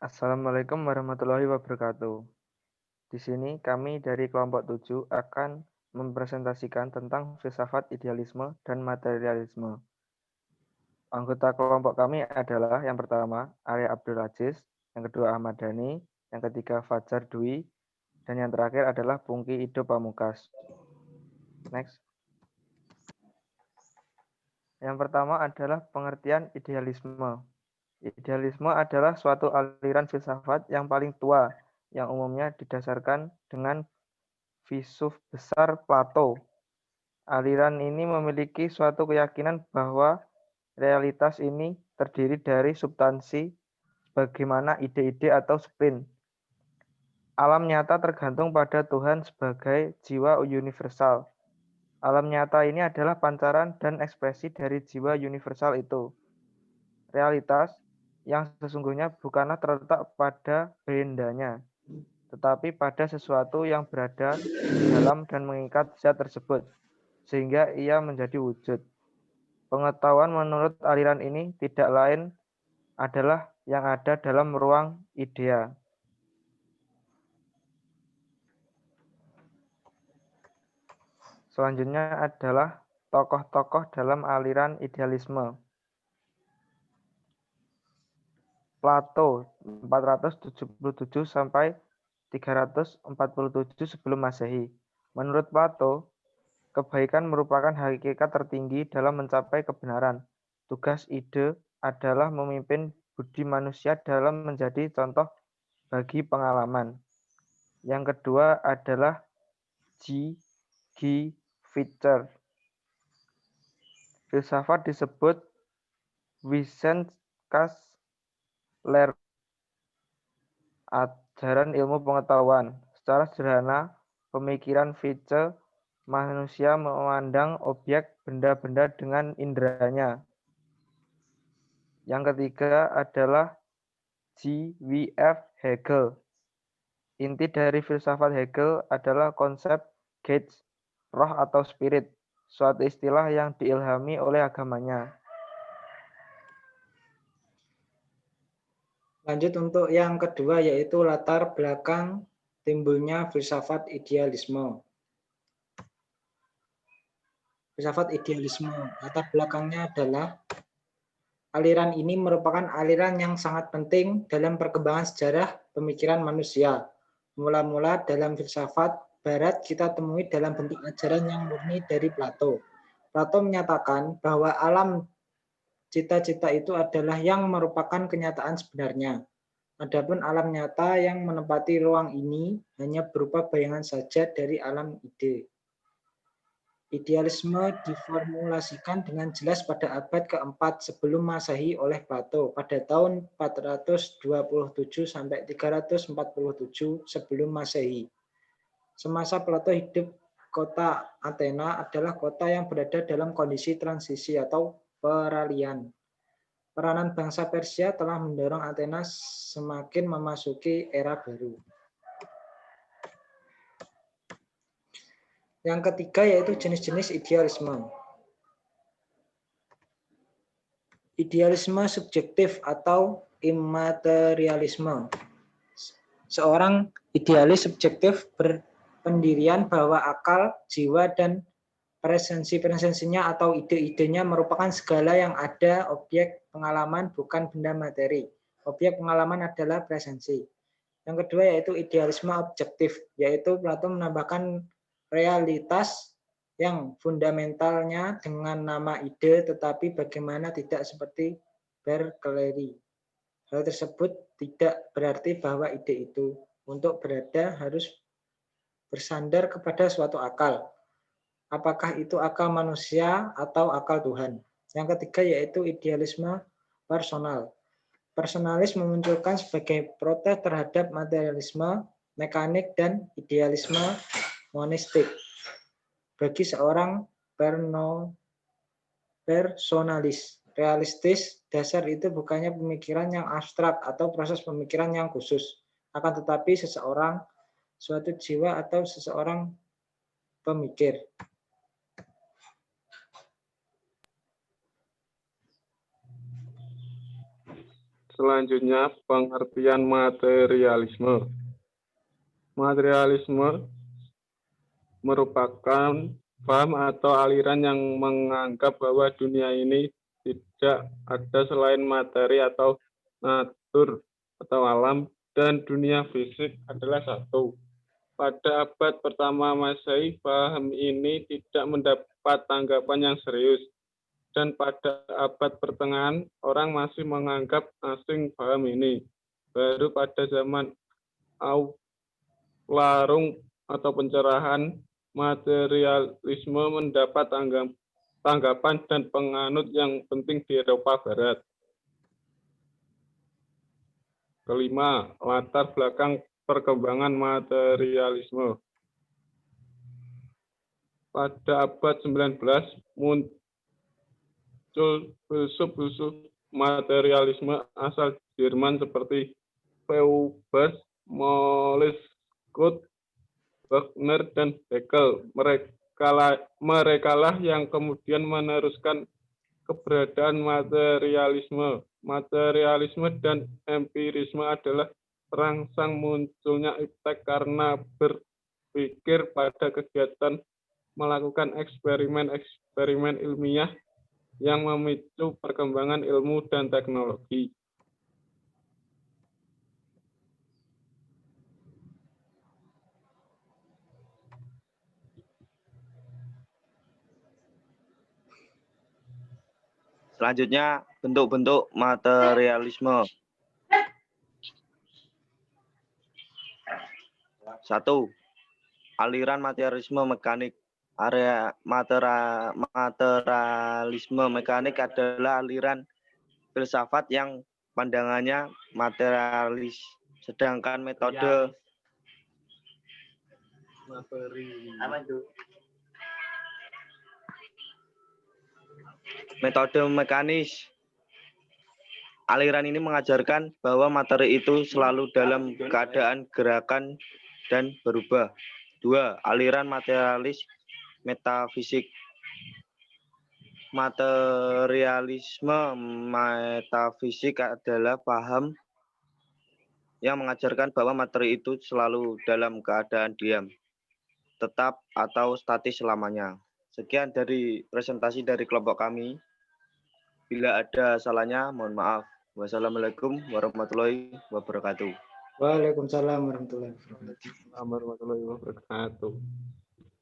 Assalamualaikum warahmatullahi wabarakatuh. Di sini kami dari kelompok 7 akan mempresentasikan tentang filsafat idealisme dan materialisme. Anggota kelompok kami adalah yang pertama Arya Abdul Aziz, yang kedua Ahmad Dhani, yang ketiga Fajar Dwi, dan yang terakhir adalah Pungki Ido Pamukas. Next. Yang pertama adalah pengertian idealisme. Idealisme adalah suatu aliran filsafat yang paling tua, yang umumnya didasarkan dengan filsuf besar Plato. Aliran ini memiliki suatu keyakinan bahwa realitas ini terdiri dari substansi sebagaimana ide-ide atau spin. Alam nyata tergantung pada Tuhan sebagai jiwa universal. Alam nyata ini adalah pancaran dan ekspresi dari jiwa universal itu. Realitas yang sesungguhnya bukanlah terletak pada bendanya, tetapi pada sesuatu yang berada di dalam dan mengikat zat tersebut, sehingga ia menjadi wujud. Pengetahuan menurut aliran ini tidak lain adalah yang ada dalam ruang idea. Selanjutnya adalah tokoh-tokoh dalam aliran idealisme. Plato 477 sampai 347 sebelum Masehi. Menurut Plato, kebaikan merupakan hakikat tertinggi dalam mencapai kebenaran. Tugas ide adalah memimpin budi manusia dalam menjadi contoh bagi pengalaman. Yang kedua adalah G. Fischer. Filsafat disebut Wissenschaft Lehre, ajaran ilmu pengetahuan. Secara sederhana, pemikiran Fichte, manusia memandang objek benda-benda dengan inderanya. Yang ketiga adalah G.W.F. Hegel. Inti dari filsafat Hegel adalah konsep Geist, roh atau spirit, suatu istilah yang diilhami oleh agamanya. Lanjut untuk yang kedua, yaitu latar belakang timbulnya filsafat idealisme. Filsafat idealisme, latar belakangnya adalah aliran ini merupakan aliran yang sangat penting dalam perkembangan sejarah pemikiran manusia. Mula-mula dalam filsafat Barat kita temui dalam bentuk ajaran yang murni dari Plato. Plato menyatakan bahwa alam cita-cita itu adalah yang merupakan kenyataan sebenarnya. Adapun alam nyata yang menempati ruang ini hanya berupa bayangan saja dari alam ide. Idealisme diformulasikan dengan jelas pada abad keempat sebelum Masehi oleh Plato pada tahun 427 sampai 347 sebelum Masehi. Semasa Plato hidup, kota Athena adalah kota yang berada dalam kondisi transisi atau peralihan. Peranan bangsa Persia telah mendorong Athena semakin memasuki era baru. Yang ketiga yaitu jenis-jenis idealisme. Idealisme subjektif atau immaterialisme. Seorang idealis subjektif berpendirian bahwa akal, jiwa, dan presensinya atau ide-idenya merupakan segala yang ada, objek pengalaman bukan benda materi. Objek pengalaman adalah presensi. Yang kedua yaitu idealisme objektif, yaitu Plato menambahkan realitas yang fundamentalnya dengan nama ide, tetapi bagaimana tidak seperti berkeleri. Hal tersebut tidak berarti bahwa ide itu untuk berada harus bersandar kepada suatu akal. Apakah itu akal manusia atau akal Tuhan? Yang ketiga yaitu idealisme personal. Personalis memunculkan sebagai protes terhadap materialisme, mekanik, dan idealisme monistik. Bagi seorang personalis, realistis, dasar itu bukannya pemikiran yang abstrak atau proses pemikiran yang khusus, akan tetapi seseorang, suatu jiwa atau seseorang pemikir. Selanjutnya, pengertian materialisme. Materialisme merupakan paham atau aliran yang menganggap bahwa dunia ini tidak ada selain materi atau natur atau alam, dan dunia fisik adalah satu. Pada abad pertama Masehi, paham ini tidak mendapat tanggapan yang serius, dan pada abad pertengahan orang masih menganggap asing paham ini. Baru pada zaman Aufklärung atau pencerahan, materialisme mendapat tanggapan dan penganut yang penting di Eropa Barat. Kelima, latar belakang perkembangan materialisme. Pada abad 19 muncul filsuf-filsuf materialisme asal Jerman seperti Feuerbach, Moleskine, Wagner, dan Hegel. Mereka lah yang kemudian meneruskan keberadaan materialisme. Materialisme dan empirisme adalah perangsang munculnya iptek karena berpikir pada kegiatan melakukan eksperimen-eksperimen ilmiah yang memicu perkembangan ilmu dan teknologi. Selanjutnya, bentuk-bentuk materialisme. 1. Aliran materialisme mekanik. Materialisme mekanik adalah aliran filsafat yang pandangannya materialis, sedangkan metode mekanis. Aliran ini mengajarkan bahwa materi itu selalu dalam keadaan gerakan dan berubah. 2. Aliran materialis metafisik. Materialisme metafisik adalah paham yang mengajarkan bahwa materi itu selalu dalam keadaan diam, tetap atau statis selamanya. Sekian dari presentasi dari kelompok kami. Bila ada salahnya, mohon maaf. Wassalamualaikum warahmatullahi wabarakatuh. Waalaikumsalam warahmatullahi wabarakatuh. Warahmatullahi wabarakatuh.